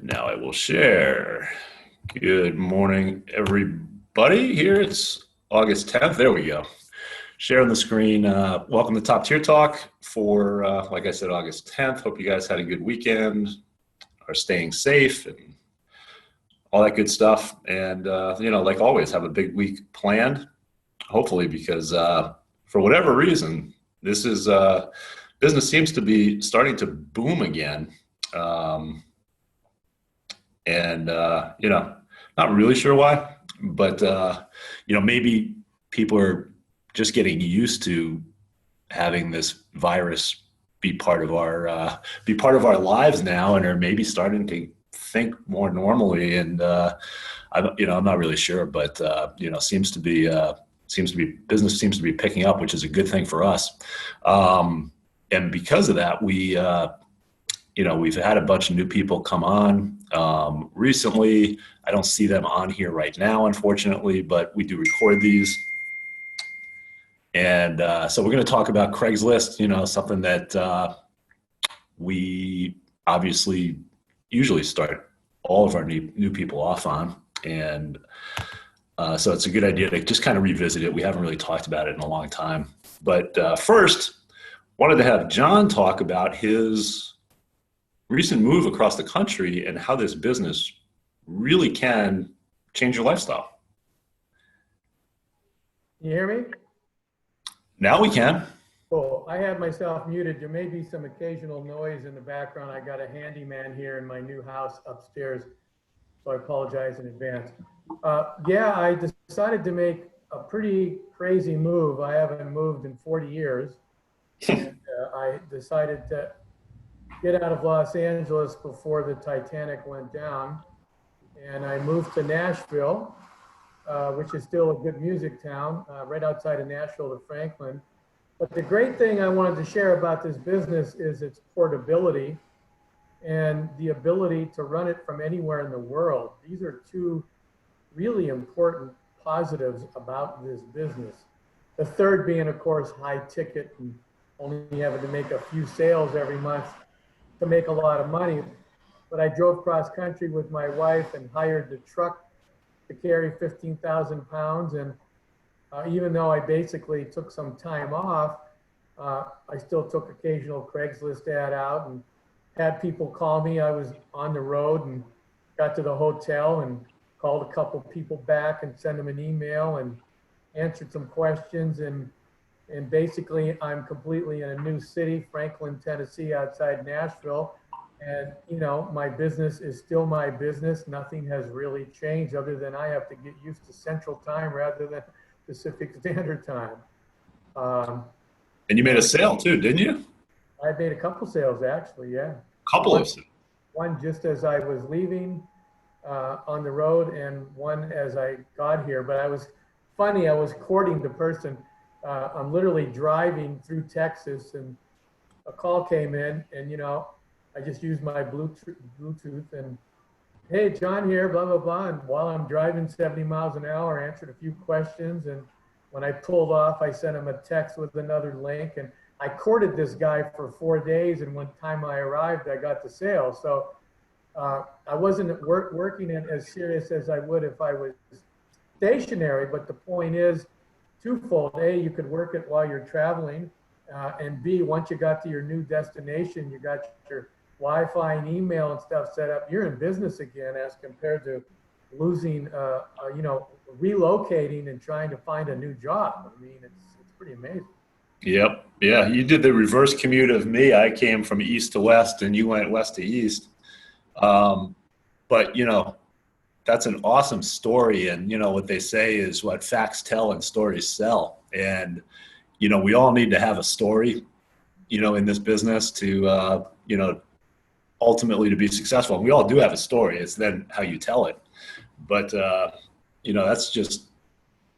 Now I will share. Good morning, everybody. Here it's August 10th. There we go. Share on the screen. Welcome to Top Tier Talk for, like I said, August 10th. Hope you guys had a good weekend, are staying safe, and all that good stuff. And, like always, have a big week planned, hopefully, because for whatever reason, this is business seems to be starting to boom again. Not really sure why, but maybe people are just getting used to having this virus be part of our lives now, and are maybe starting to think more normally. And I'm not really sure, but business seems to be picking up, which is a good thing for us. And because of that, we've had a bunch of new people come on recently. I don't see them on here right now, unfortunately, but we do record these. And so we're going to talk about Craigslist, something that we obviously usually start all of our new people off on. And so it's a good idea to just kind of revisit it. We haven't really talked about it in a long time. But first, wanted to have John talk about his recent move across the country and how this business really can change your lifestyle. You hear me? Now we can. Cool. I had myself muted. There may be some occasional noise in the background. I got a handyman here in my new house upstairs, so I apologize in advance. I decided to make a pretty crazy move. I haven't moved in 40 years. And I decided to get out of Los Angeles before the Titanic went down. And I moved to Nashville, which is still a good music town, right outside of Nashville to Franklin. But the great thing I wanted to share about this business is its portability and the ability to run it from anywhere in the world. These are two really important positives about this business. The third being, of course, high ticket and only having to make a few sales every month to make a lot of money. But I drove cross country with my wife and hired the truck to carry 15,000 pounds. And even though I basically took some time off, I still took occasional Craigslist ad out and had people call me. I was on the road and got to the hotel and called a couple people back and sent them an email and answered some questions. And basically, I'm completely in a new city, Franklin, Tennessee, outside Nashville. And, my business is still my business. Nothing has really changed other than I have to get used to Central Time rather than Pacific Standard Time. And you made a sale too, didn't you? I made a couple sales, actually, yeah. Couple of sales. One just as I was leaving on the road, and one as I got here. But I was courting the person. I'm literally driving through Texas, and a call came in, and I just used my Bluetooth and, hey, John here, blah, blah, blah. And while I'm driving 70 miles an hour, I answered a few questions. And when I pulled off, I sent him a text with another link. And I courted this guy for 4 days. And when time I arrived, I got the sale. So I wasn't working it as serious as I would if I was stationary. But the point is twofold. A, you could work it while you're traveling. And B, once you got to your new destination, you got your Wi-Fi and email and stuff set up, you're in business again, as compared to losing, relocating and trying to find a new job. I mean, it's pretty amazing. Yep. Yeah. You did the reverse commute of me. I came from east to west and you went west to east. But that's an awesome story. And what they say is what facts tell and stories sell. And, we all need to have a story, in this business to, ultimately to be successful. And we all do have a story. It's then how you tell it. But,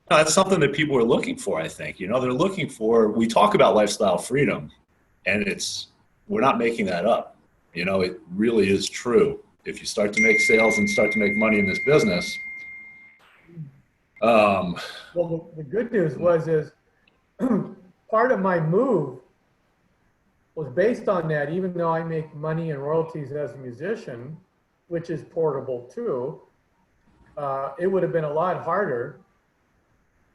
that's something that people are looking for, I think. They're looking for, we talk about lifestyle freedom, and we're not making that up. It really is true. If you start to make sales and start to make money in this business. Well, the good news is part of my move was based on that. Even though I make money and royalties as a musician, which is portable too, it would have been a lot harder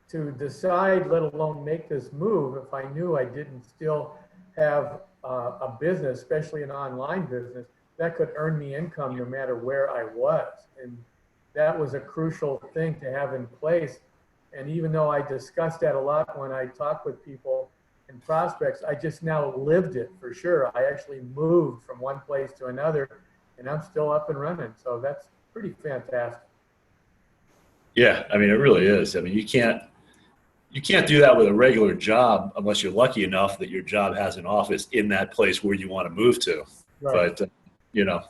to decide, let alone make this move, if I knew I didn't still have a business, especially an online business, that could earn me income no matter where I was. And that was a crucial thing to have in place. And even though I discussed that a lot when I talk with people and prospects, I just now lived it for sure. I actually moved from one place to another, and I'm still up and running. So that's pretty fantastic. Yeah, I mean, it really is. I mean, you can't do that with a regular job unless you're lucky enough that your job has an office in that place where you want to move to. Right. But you know,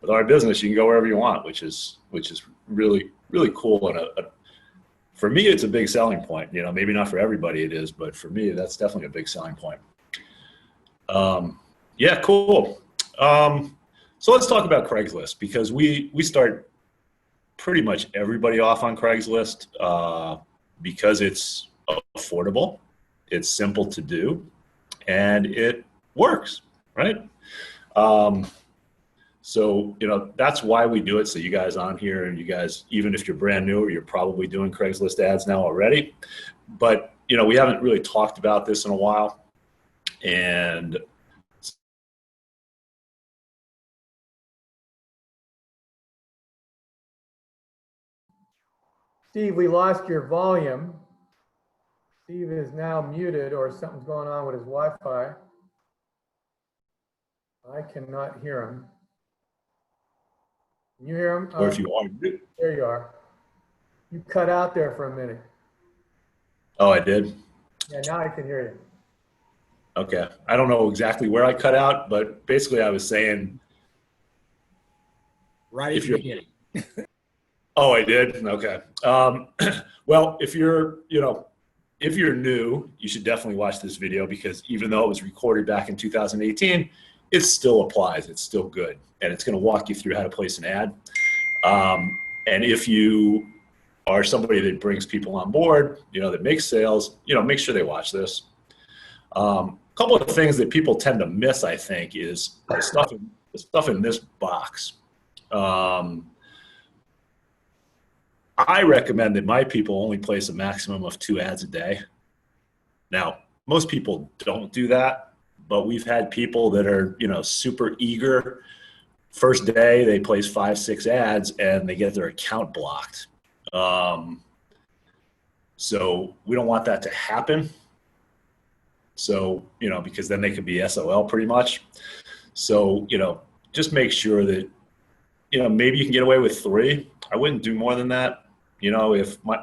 with our business, you can go wherever you want, which is really cool. And for me, it's a big selling point. You know, maybe not for everybody it is, but for me, that's definitely a big selling point. Yeah, cool. So let's talk about Craigslist, because we start pretty much everybody off on Craigslist because it's affordable, it's simple to do, and it works, right? So, you know, that's why we do it. So you guys on here, and you guys, even if you're brand new, you're probably doing Craigslist ads now already. But, you know, we haven't really talked about this in a while. And Steve, we lost your volume. Steve is now muted, or something's going on with his Wi-Fi. I cannot hear him. Can you hear him? or if you are, There you are. You cut out there for a minute. oh, I did. Yeah, now I can hear you. Okay. I don't know exactly where I cut out, but basically I was saying, Right if at the you're, beginning. oh, I did. Okay. Well, if you're new, you should definitely watch this video, because even though it was recorded back in 2018, it still applies. It's still good. And it's going to walk you through how to place an ad. And if you are somebody that brings people on board, you know, that makes sales, you know, make sure they watch this. A couple of things that people tend to miss, I think, is the stuff in this box. I recommend that my people only place a maximum of 2 ads a day. Now, most people don't do that, but we've had people that are, you know, super eager. First day, they place 5, 6 ads, and they get their account blocked. So we don't want that to happen. So, you know, because then they could be SOL pretty much. So, you know, just make sure that, you know, maybe you can get away with 3. I wouldn't do more than that. You know,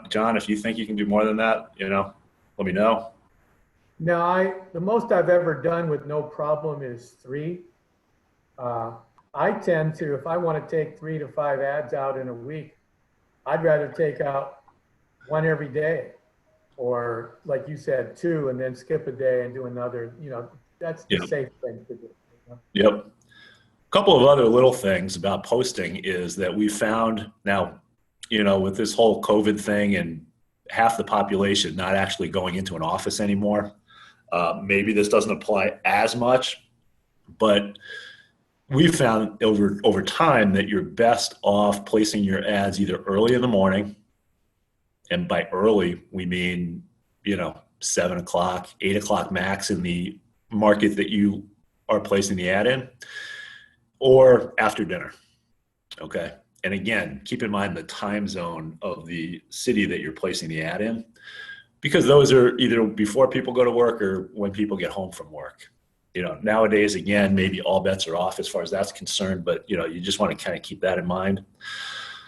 John, if you think you can do more than that, you know, let me know. No, the most I've ever done with no problem is 3. I tend to, if I want to take 3 to 5 ads out in a week, I'd rather take out 1 every day, or like you said, 2, and then skip a day and do another. You know, that's the safe thing to do. You know? Yep. A couple of other little things about posting is that we found now, you know, with this whole COVID thing and half the population not actually going into an office anymore, maybe this doesn't apply as much, but we found over time that you're best off placing your ads either early in the morning, and by early we mean, you know, 7 o'clock, 8 o'clock max in the market that you are placing the ad in, or after dinner. Okay. And again, keep in mind the time zone of the city that you're placing the ad in, because those are either before people go to work or when people get home from work. You know, nowadays, again, maybe all bets are off as far as that's concerned, but, you know, you just want to kind of keep that in mind.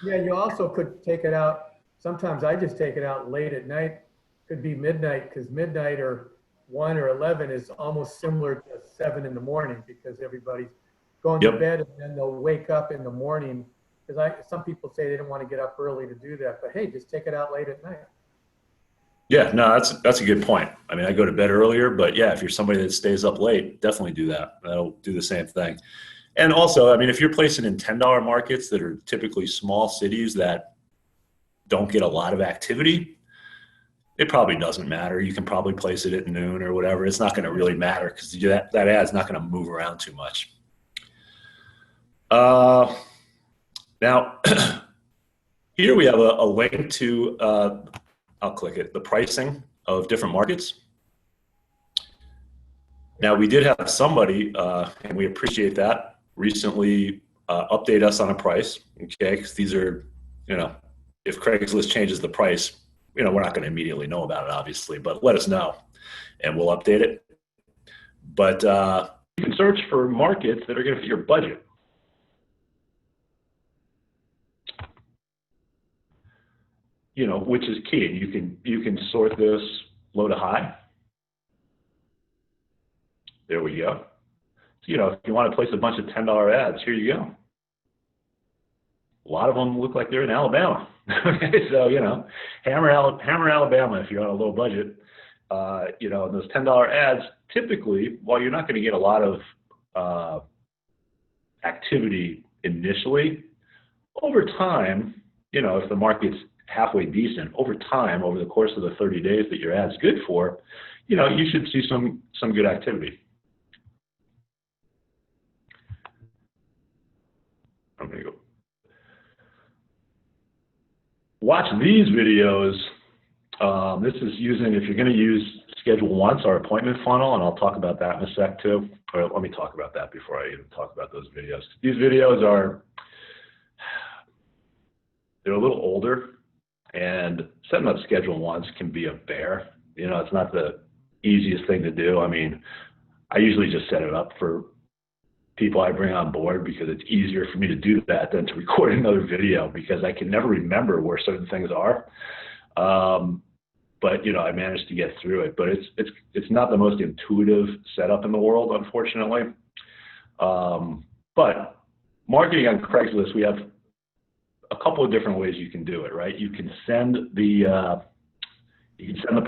Yeah, you also could take it out. Sometimes I just take it out late at night. Could be midnight, because midnight or 1 or 11 is almost similar to 7 in the morning, because everybody's going to bed, and then they'll wake up in the morning. Because some people say they don't want to get up early to do that, but hey, just take it out late at night. Yeah, no, that's a good point. I mean, I go to bed earlier, but yeah, if you're somebody that stays up late, definitely do that. That'll do the same thing. And also, I mean, if you're placing in $10 markets that are typically small cities that don't get a lot of activity, it probably doesn't matter. You can probably place it at noon or whatever. It's not going to really matter, because that ad's not going to move around too much. Now, here we have a link to, I'll click it, the pricing of different markets. Now, we did have somebody, and we appreciate that, recently update us on a price, okay? Because these are, if Craigslist changes the price, we're not going to immediately know about it, obviously, but let us know, and we'll update it. But you can search for markets that are going to fit your budget. Which is key. You can sort this low to high. There we go. So, if you want to place a bunch of $10 ads, here you go. A lot of them look like they're in Alabama. Okay, so, hammer Alabama if you're on a low budget. Those $10 ads, typically, while you're not going to get a lot of activity initially, over time, if the market's halfway decent, over time, over the course of the 30 days that your ad's good for, you should see some good activity. I'm going to go watch these videos. This is using, if you're going to use Schedule Once, our appointment funnel, and I'll talk about that in a sec too. Or let me talk about that before I even talk about those videos. These videos they're a little older, and setting up Schedule Once can be a bear. It's not the easiest thing to do. I mean, I usually just set it up for people I bring on board because it's easier for me to do that than to record another video because I can never remember where certain things are. But I managed to get through it. But it's not the most intuitive setup in the world, unfortunately. But marketing on Craigslist, we have a couple of different ways you can do it, right? You can send the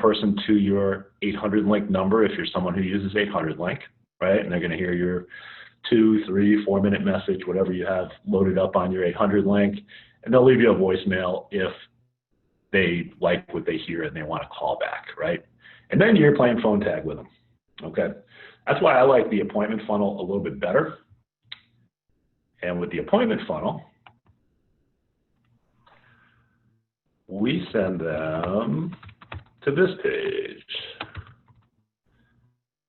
person to your 800 link number if you're someone who uses 800 link, right? And they're going to hear your 2, 3, 4 minute message, whatever you have loaded up on your 800 link, and they'll leave you a voicemail if they like what they hear and they want to call back, right? And then you're playing phone tag with them, okay? That's why I like the appointment funnel a little bit better. And with the appointment funnel, we send them to this page.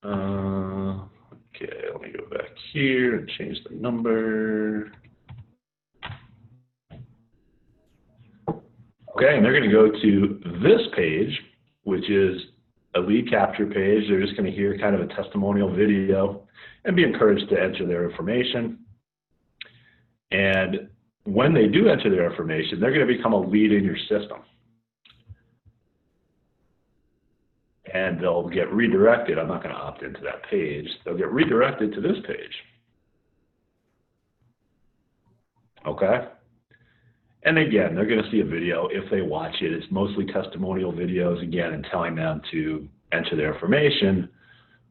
Okay, let me go back here and change the number. Okay, and they're going to go to this page, which is a lead capture page. They're just going to hear kind of a testimonial video and be encouraged to enter their information. And when they do enter their information, they're going to become a lead in your system. And they'll get redirected. I'm not going to opt into that page. They'll get redirected to this page. Okay? And again, they're going to see a video if they watch it. It's mostly testimonial videos, again, and telling them to enter their information.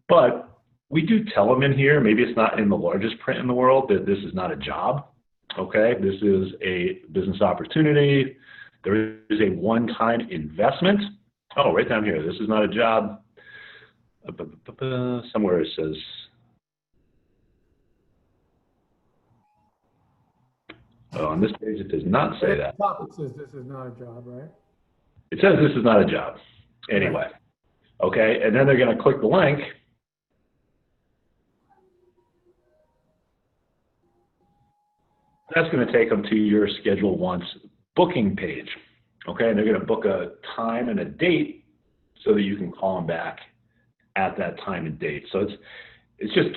But we do tell them in here, maybe it's not in the largest print in the world, that this is not a job. Okay? This is a business opportunity. There is a one-time investment. Oh, right down here. This is not a job. Somewhere it says. Oh, on this page, it does not say that. It says this is not a job, right? It says this is not a job. Anyway. Okay, and then they're going to click the link. That's going to take them to your Schedule Once booking page. Okay, and they're going to book a time and a date so that you can call them back at that time and date. So it's just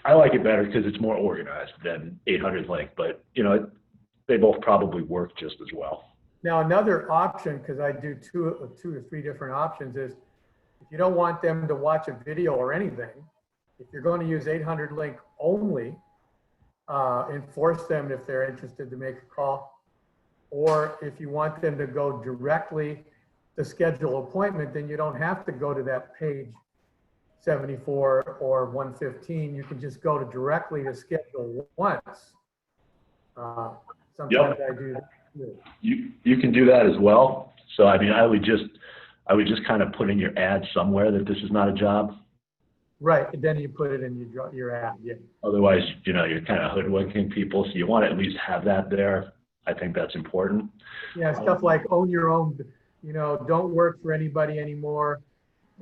I like it better because it's more organized than 800 link, but they both probably work just as well. Now another option, because I do two or three different options, is if you don't want them to watch a video or anything, if you're going to use 800 link only, and force them if they're interested to make a call. Or if you want them to go directly to schedule an appointment, then you don't have to go to that page 74 or 115. You can just go directly to Schedule Once. Sometimes I do that too. You can do that as well. So I mean, I would just kind of put in your ad somewhere that this is not a job. Right, and then you put it in your ad. Yeah. Otherwise, you're kind of hoodwinking people. So you want to at least have that there. I think that's important. Yeah, stuff like own your own, don't work for anybody anymore.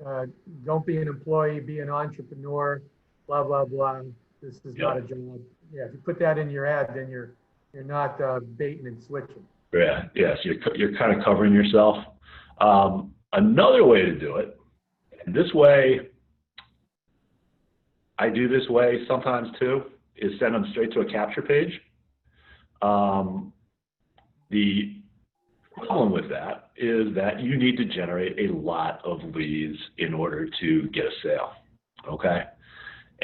Uh, don't be an employee, be an entrepreneur, blah, blah, blah. This is not a Yep. job. Yeah, if you put that in your ad, then you're not baiting and switching. Yeah. Yes. You're kind of covering yourself. Another way to do it, and this way, I do this way sometimes too, is send them straight to a capture page. The problem with that is that you need to generate a lot of leads in order to get a sale. Okay.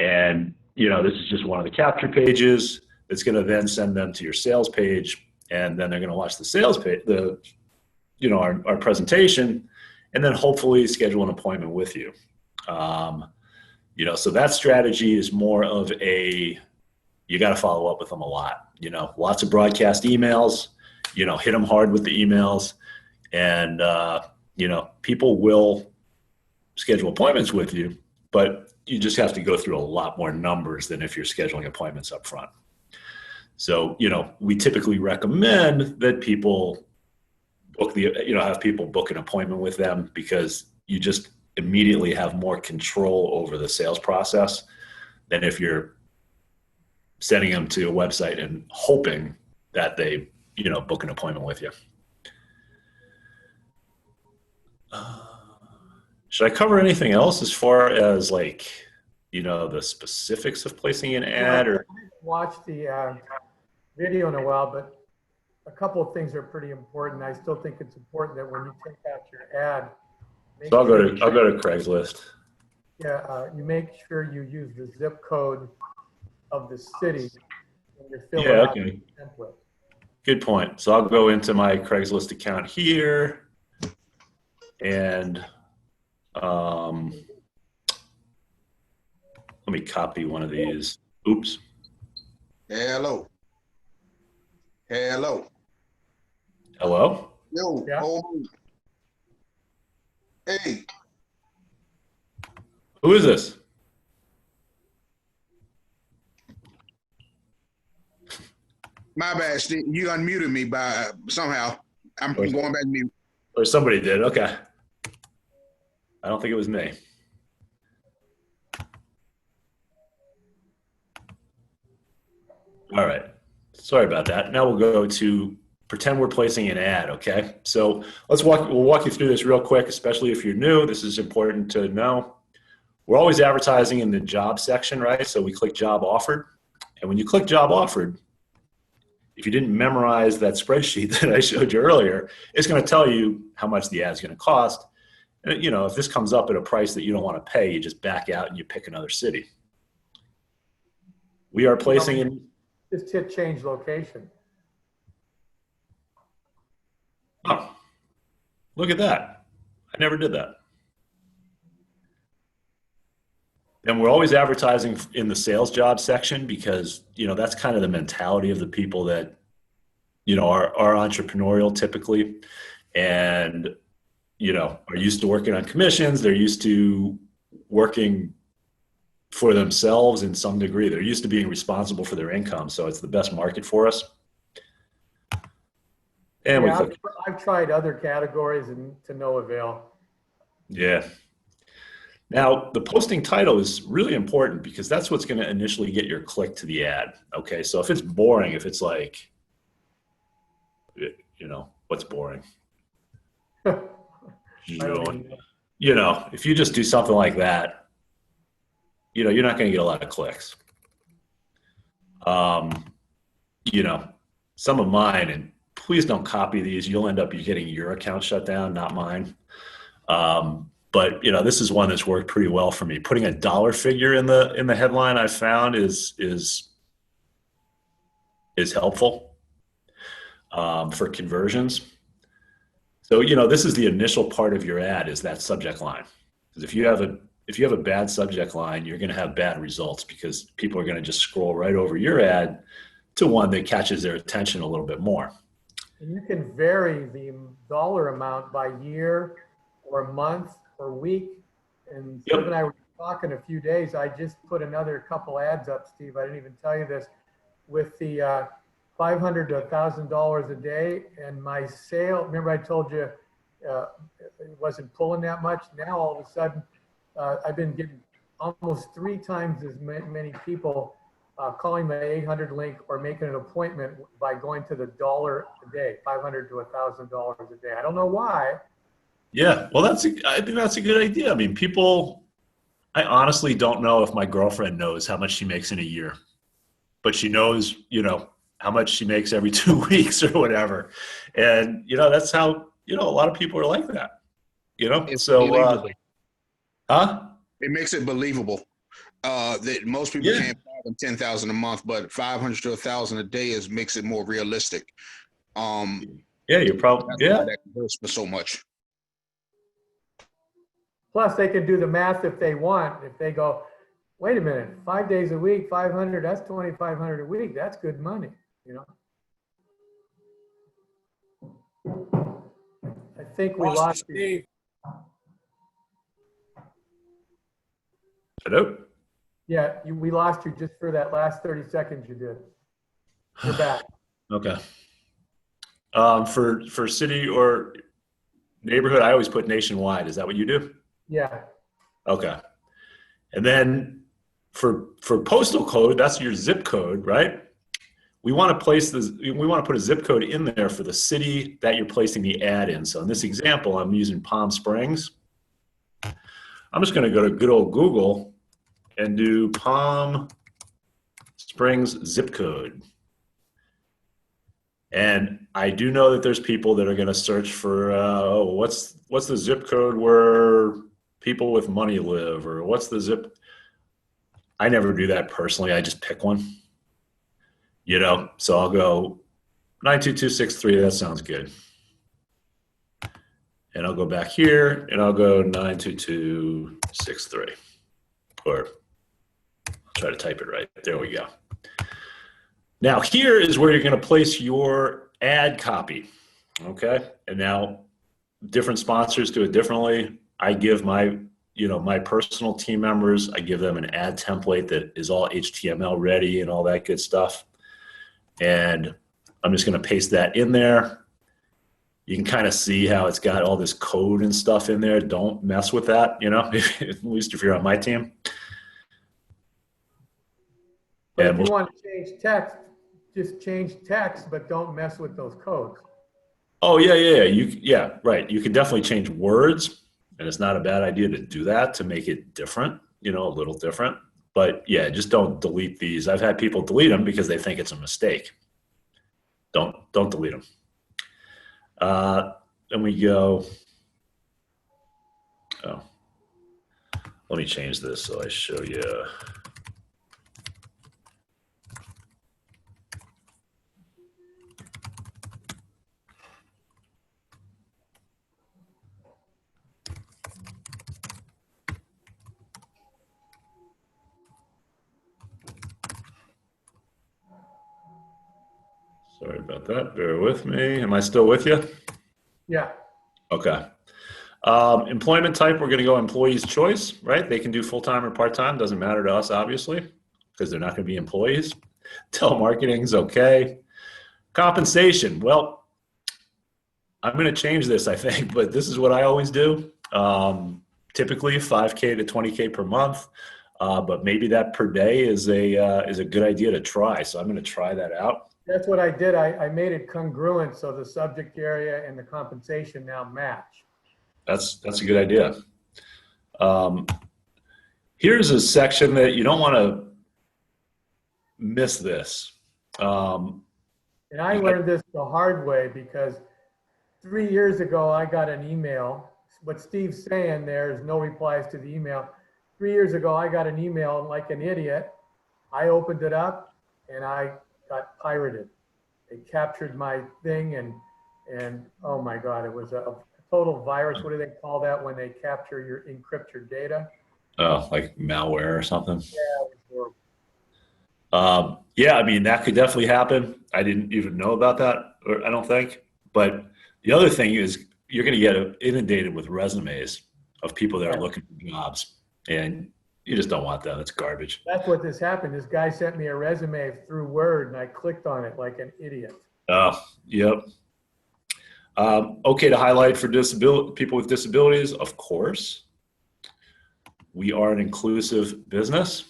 And, this is just one of the capture pages. It's going to then send them to your sales page. And then they're going to watch the sales page, our presentation, and then hopefully schedule an appointment with you. So that strategy is more of you got to follow up with them a lot, lots of broadcast emails, hit them hard with the emails, and, people will schedule appointments with you, but you just have to go through a lot more numbers than if you're scheduling appointments up front. So, we typically recommend that people have people book an appointment with them, because you just immediately have more control over the sales process than if you're sending them to a website and hoping that they, book an appointment with you. Should I cover anything else as far as the specifics of placing an ad? I Or haven't watched the video in a while, but a couple of things are pretty important. I still think it's important that when you take out your ad, so I'll go to Craigslist. you make sure you use the zip code of the city when you're filling out the template. Good point. So I'll go into my Craigslist account here, and let me copy one of these. Oops. Hello. Hello. Hello? Yo. Yeah. Hey. Who is this? My bad, Steve. You unmuted me by somehow. I'm going back to mute. Or somebody did. Okay. I don't think it was me. All right. Sorry about that. Now we'll go to pretend we're placing an ad. Okay. So we'll walk you through this real quick, especially if you're new. This is important to know. We're always advertising in the job section, right? So we click job offered. And when you click job offered, if you didn't memorize that spreadsheet that I showed you earlier, it's going to tell you how much the ad's going to cost. And, if this comes up at a price that you don't want to pay, you just back out and you pick another city. We are placing in. Just hit change location. Oh, look at that. I never did that. And we're always advertising in the sales job section, because, that's kind of the mentality of the people that, are entrepreneurial typically, and, are used to working on commissions. They're used to working for themselves in some degree. They're used to being responsible for their income. So it's the best market for us. And yeah, I've tried other categories and to no avail. Yeah. Now, the posting title is really important, because that's what's going to initially get your click to the ad. Okay. So if it's boring, if it's like, what's boring? If you just do something like that, you're not going to get a lot of clicks. Some of mine, and please don't copy these. You'll end up getting your account shut down, not mine. But this is one that's worked pretty well for me. Putting a dollar figure in the headline, I found is helpful for conversions. So this is the initial part of your ad, is that subject line. Because if you have a bad subject line, you're going to have bad results, because people are going to just scroll right over your ad to one that catches their attention a little bit more. And you can vary the dollar amount by year or month or week. And Steve and I were talking a few days. I just put another couple ads up, Steve. I didn't even tell you this, with the $500 to $1,000 a day, and my sale, remember I told you it wasn't pulling that much. Now all of a sudden, I've been getting almost 3 times as many people calling my 800 link or making an appointment by going to the dollar a day, $500 to $1,000 a day. I don't know why. Yeah, well, I think that's a good idea. I mean, I honestly don't know if my girlfriend knows how much she makes in a year, but she knows, how much she makes every 2 weeks or whatever. And, that's how, a lot of people are like that, It's so, believable. huh? It makes it believable. That most people Yeah. can't fathom 10,000 a month, but 500 to 1,000 a day makes it more realistic. Yeah, you're probably, That's yeah. why that hurts for so much. Plus, they can do the math if they want. If they go, wait a minute, 5 days a week, 500, that's 2,500 a week. That's good money, I think we lost you. Steve. Hello? Yeah, we lost you just for that last 30 seconds you did. You're back. Okay. For city or neighborhood, I always put nationwide. Is that what you do? Yeah. Okay. And then for postal code, that's your zip code, right? We want to put a zip code in there for the city that you're placing the ad in. So in this example, I'm using Palm Springs. I'm just going to go to good old Google and do Palm Springs zip code. And I do know that there's people that are going to search for, what's the zip code where people with money live, or what's the zip. I never do that personally. I just pick one, so I'll go 92263. That sounds good. And I'll go back here and I'll go 92263, or I'll try to type it right. There we go. Now here is where you're going to place your ad copy. Okay. And now different sponsors do it differently. I give my personal team members, I give them an ad template that is all HTML ready and all that good stuff. And I'm just going to paste that in there. You can kind of see how it's got all this code and stuff in there. Don't mess with that, at least if you're on my team. But if you want to change text, just change text, but don't mess with those codes. Oh, yeah. Right. You can definitely change words, and it's not a bad idea to do that to make it different, a little different. But yeah, just don't delete these. I've had people delete them because they think it's a mistake. Don't delete them. Then we go, let me change this so I show you. Sorry about that. Bear with me. Am I still with you? Yeah. Okay. Employment type, we're going to go employee's choice, right? They can do full-time or part-time. Doesn't matter to us, obviously, because they're not going to be employees. Telemarketing's okay. Compensation. Well, I'm going to change this, I think, but this is what I always do. Typically 5K to 20K per month, but maybe that per day is a good idea to try. So I'm going to try that out. That's what I did. I made it congruent so the subject area and the compensation now match. That's a good idea. Here's a section that you don't want to miss this. And I learned this the hard way because 3 years ago, I got an email. What Steve's saying there is no replies to the email. 3 years ago, I got an email like an idiot. I opened it up and I got pirated. They captured my thing and oh my God, it was a total virus. What do they call that when they encrypt your data? Oh, like malware or something. Yeah, it was horrible. Yeah, I mean, that could definitely happen. I didn't even know about that, or I don't think. But the other thing is you're going to get inundated with resumes of people that are looking for jobs. And, You just don't want that. That's garbage. That's what this happened. This guy sent me a resume through Word, and I clicked on it like an idiot. Oh, yep. Okay to highlight for people with disabilities, of course. We are an inclusive business.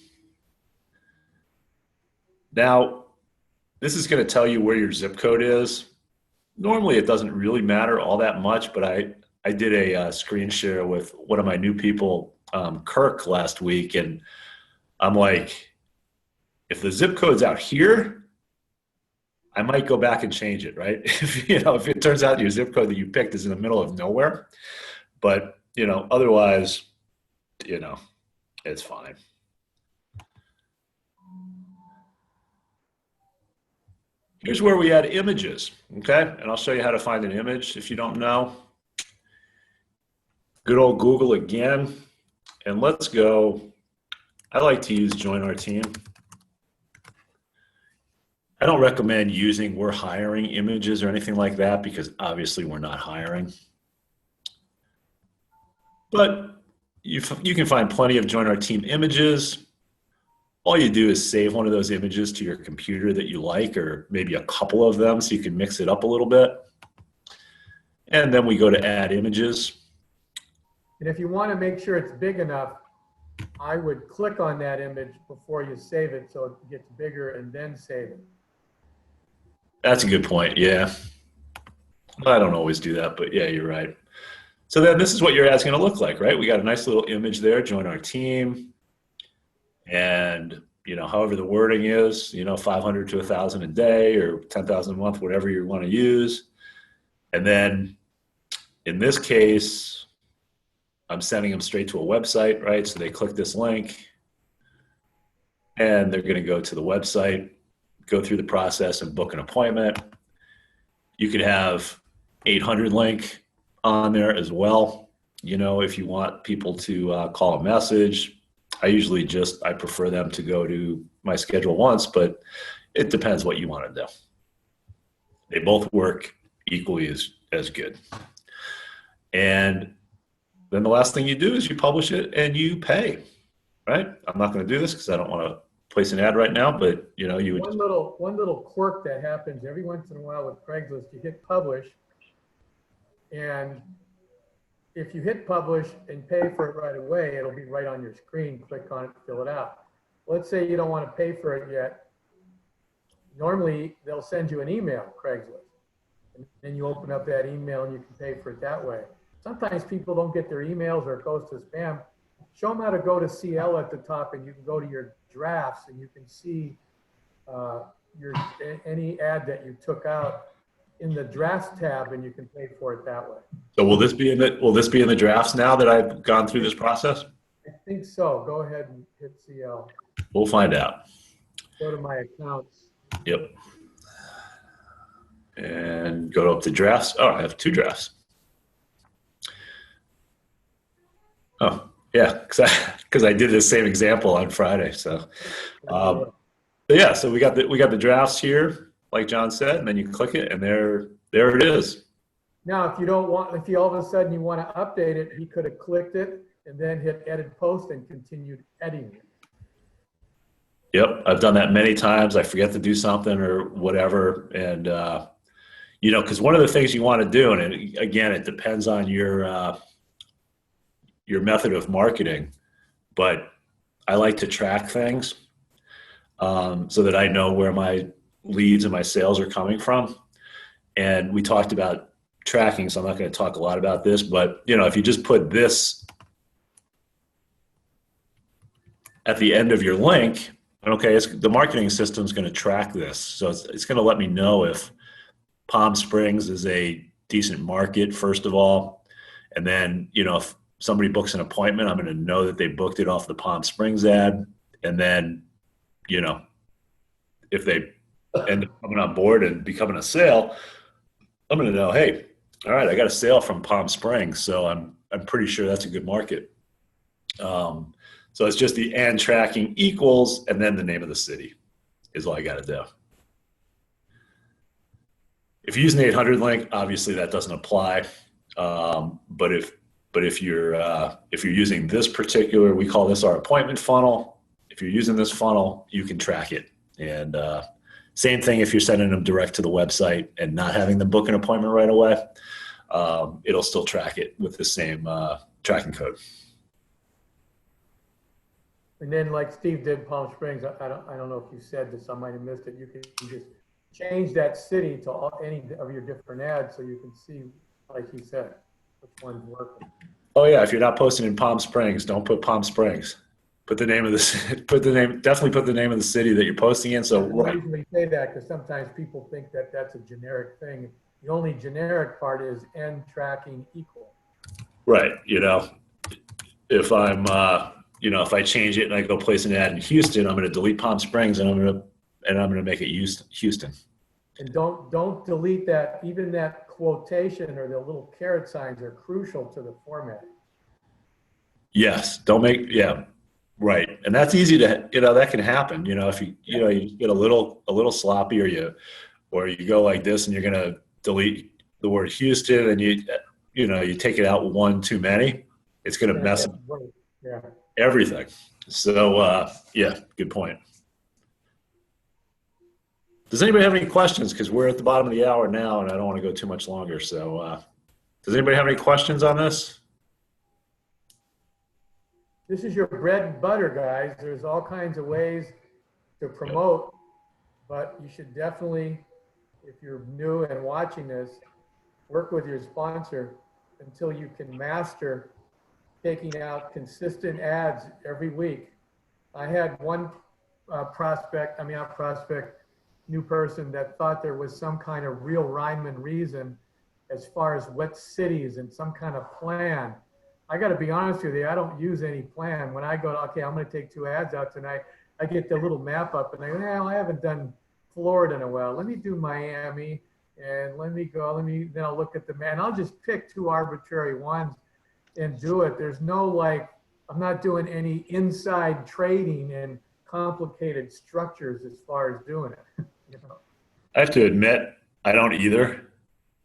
Now, this is going to tell you where your zip code is. Normally, it doesn't really matter all that much, but I did a screen share with one of my new people, Kirk, last week, and I'm like, if the zip code's out here, I might go back and change it, right? If it turns out your zip code that you picked is in the middle of nowhere, but otherwise, it's fine. Here's where we add images, okay? And I'll show you how to find an image if you don't know. Good old Google again. And let's go. I like to use Join Our Team. I don't recommend using "we're hiring" images or anything like that because obviously we're not hiring. But you can find plenty of Join Our Team images. All you do is save one of those images to your computer that you like, or maybe a couple of them so you can mix it up a little bit. And then we go to add images. And if you want to make sure it's big enough, I would click on that image before you save it so it gets bigger and then save it. That's a good point, yeah. I don't always do that, but yeah, you're right. So then this is what your ad's going to look like, right? We got a nice little image there, Join Our Team. And, however the wording is, 500 to 1,000 a day or 10,000 a month, whatever you want to use. And then in this case, I'm sending them straight to a website, right? So they click this link and they're going to go to the website, go through the process and book an appointment. You could have 800 link on there as well. If you want people to call a message, I prefer them to go to my schedule once, but it depends what you want to do. They both work equally as good. And then the last thing you do is you publish it and you pay, right? I'm not going to do this because I don't want to place an ad right now, but you would. One little quirk that happens every once in a while with Craigslist, you hit publish, and if you hit publish and pay for it right away, it'll be right on your screen. Click on it, fill it out. Let's say you don't want to pay for it yet. Normally, they'll send you an email, Craigslist. And then you open up that email and you can pay for it that way. Sometimes people don't get their emails or it goes to spam. Show them how to go to CL at the top, and you can go to your drafts and you can see any ad that you took out in the drafts tab, and you can pay for it that way. So will this be in the drafts now that I've gone through this process? I think so. Go ahead and hit CL. We'll find out. Go to my accounts. Yep. And go up to drafts. Oh, I have 2 drafts. Oh, yeah, because I did the same example on Friday. So, yeah, so we got the drafts here, like John said, and then you click it, and there it is. Now, if you all of a sudden you want to update it, he could have clicked it and then hit edit post and continued editing it. Yep, I've done that many times. I forget to do something or whatever, and because one of the things you want to do, and again, it depends on your method of marketing, but I like to track things so that I know where my leads and my sales are coming from. And we talked about tracking, so I'm not going to talk a lot about this, but if you just put this at the end of your link, okay, the marketing system is going to track this. So it's going to let me know if Palm Springs is a decent market, first of all. And then, if somebody books an appointment, I'm going to know that they booked it off the Palm Springs ad. And then, if they end up coming on board and becoming a sale, I'm going to know, hey, all right, I got a sale from Palm Springs, so I'm pretty sure that's a good market. So it's just the and tracking equals, and then the name of the city is all I got to do. If you use an 800 link, obviously that doesn't apply. But if But if you're using this particular, we call this our appointment funnel. If you're using this funnel, you can track it. And same thing if you're sending them direct to the website and not having them book an appointment right away, it'll still track it with the same tracking code. And then like Steve did Palm Springs, I don't know if you said this, I might have missed it. You can just change that city to any of your different ads so you can see, like he said, which one's working. Oh yeah, if you're not posting in Palm Springs, don't put Palm Springs. Put the name of the definitely put the name of the city that you're posting in. So I usually say that because sometimes people think that that's a generic thing. The only generic part is end tracking equal. Right. If I'm if I change it and I go place an ad in Houston, I'm going to delete Palm Springs and I'm going to make it Houston. And don't delete that. Even that quotation or the little caret signs are crucial to the format. Yes. Don't make, yeah. Right. And that's easy to, that can happen. If you just get a little sloppy or you go like this and you're going to delete the word Houston and you take it out one too many, it's going to mess up everything. So, yeah, good point. Does anybody have any questions? Because we're at the bottom of the hour now and I don't want to go too much longer. So, does anybody have any questions on this? This is your bread and butter, guys. There's all kinds of ways to promote, but you should definitely, if you're new and watching this, work with your sponsor until you can master taking out consistent ads every week. I had one new person that thought there was some kind of real rhyme and reason as far as what cities and some kind of plan. I got to be honest with you, I don't use any plan. When I go, okay, I'm going to take 2 ads out tonight, I get the little map up and I go, well, I haven't done Florida in a while. Let me do Miami and then I'll look at the map. And I'll just pick 2 arbitrary ones and do it. There's no I'm not doing any inside trading and complicated structures as far as doing it. I have to admit, I don't either,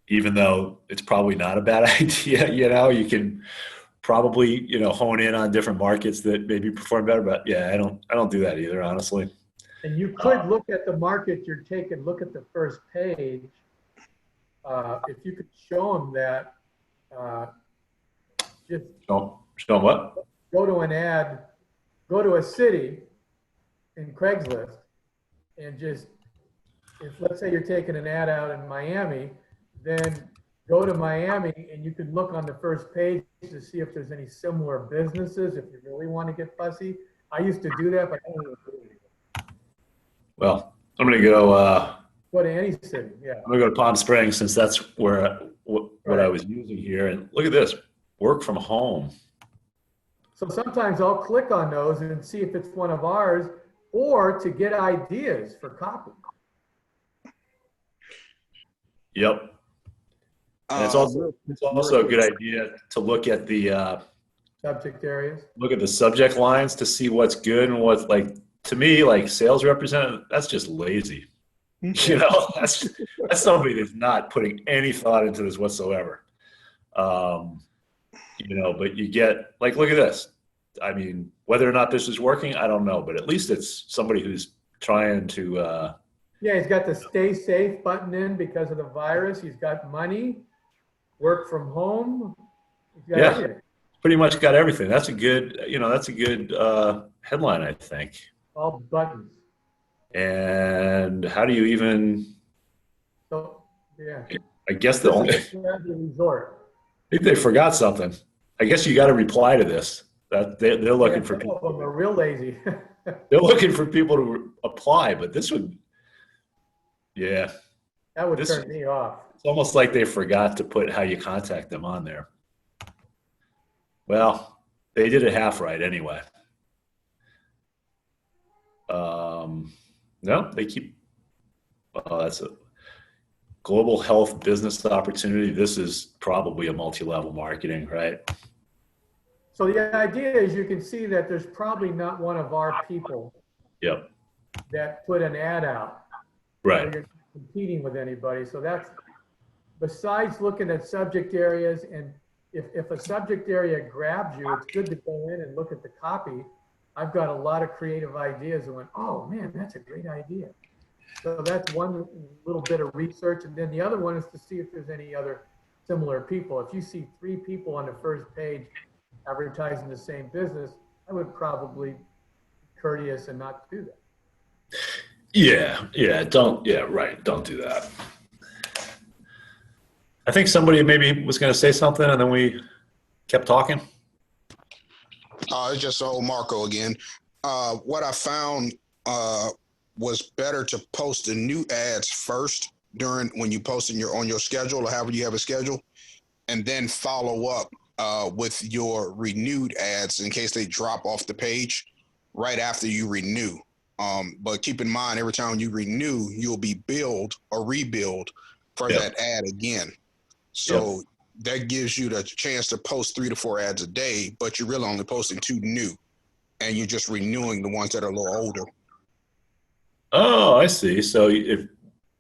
even though it's probably not a bad idea. You can probably, hone in on different markets that maybe perform better, but yeah, I don't do that either, honestly. And you could look at the market you're taking, look at the first page. If you could show them that, just show them what? Go to an ad, go to a city in Craigslist and just, if let's say you're taking an ad out in Miami, then go to Miami and you can look on the first page to see if there's any similar businesses if you really want to get fussy. I used to do that, but I don't really do it anymore. Well, I'm going to go to any city, yeah. I'm going to go to Palm Springs since that's where what I was using here. And look at this, work from home. So sometimes I'll click on those and see if it's one of ours or to get ideas for copy. Yep. And it's also a good idea to look at the subject areas. Look at the subject lines to see what's good and what's to me, sales representative, that's just lazy. That's somebody that's not putting any thought into this whatsoever. But you get look at this. I mean, whether or not this is working, I don't know, but at least it's somebody who's trying to. Yeah, he's got the stay safe button in because of the virus. He's got money, work from home. He's got everything. Pretty much got everything. That's a good, headline, I think. All buttons. And how do you even? So yeah. I guess the only. Resort. I think they forgot something. I guess you got to reply to this. That they're looking for people. Some of them are real lazy. They're looking for people to apply, but this would. Yeah. That would turn me off. It's almost like they forgot to put how you contact them on there. Well, they did it half right anyway. No, they keep. That's a global health business opportunity. This is probably a multi-level marketing, right? So the idea is you can see that there's probably not one of our people. Yep. That put an ad out. Right. You're not competing with anybody. So that's besides looking at subject areas, and if a subject area grabs you, it's good to go in and look at the copy. I've got a lot of creative ideas and went, oh man, that's a great idea. So that's one little bit of research. And then the other one is to see if there's any other similar people. If you see 3 people on the first page advertising the same business, I would probably be courteous and not do that. Yeah, right. Don't do that. I think somebody maybe was going to say something and then we kept talking. It's just old Marco again. What I found was better to post the new ads first when you post on your schedule or however you have a schedule, and then follow up with your renewed ads in case they drop off the page right after you renew. But keep in mind, every time you renew, you'll be billed or rebuild for that ad again. So that gives you the chance to post 3 to 4 ads a day, but you're really only posting 2 new, and you're just renewing the ones that are a little older. Oh, I see. So if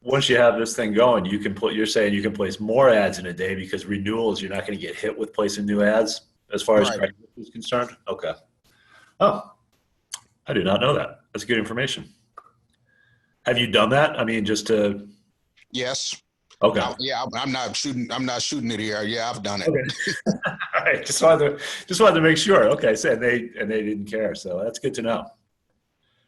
once you have this thing going, you're saying you can place more ads in a day because renewals, you're not going to get hit with placing new ads as far as Craigslist is concerned. Okay. Oh, I did not know that. That's good information. Have you done that? I mean, just to. Yes. Okay. I'm not shooting it here. Yeah, I've done it. Okay. All right. Just wanted to make sure. Okay. So they didn't care. So that's good to know.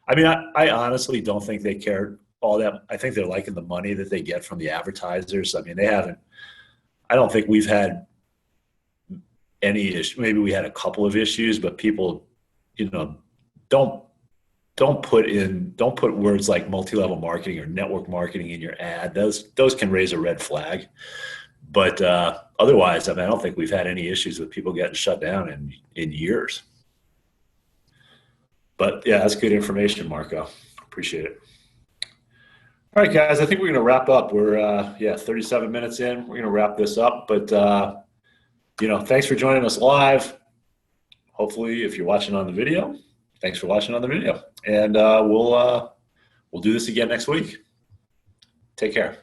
I mean, I honestly don't think they care all that. I think they're liking the money that they get from the advertisers. I mean, I don't think we've had any issue. Maybe we had a couple of issues, but people, don't put words like multi-level marketing or network marketing in your ad. Those can raise a red flag. But otherwise, I mean, I don't think we've had any issues with people getting shut down in years. But yeah, that's good information, Marco. Appreciate it. All right, guys, I think we're going to wrap up. We're 37 minutes in. We're going to wrap this up. But thanks for joining us live. Hopefully, if you're watching on the video, thanks for watching on the video. And we'll do this again next week. Take care.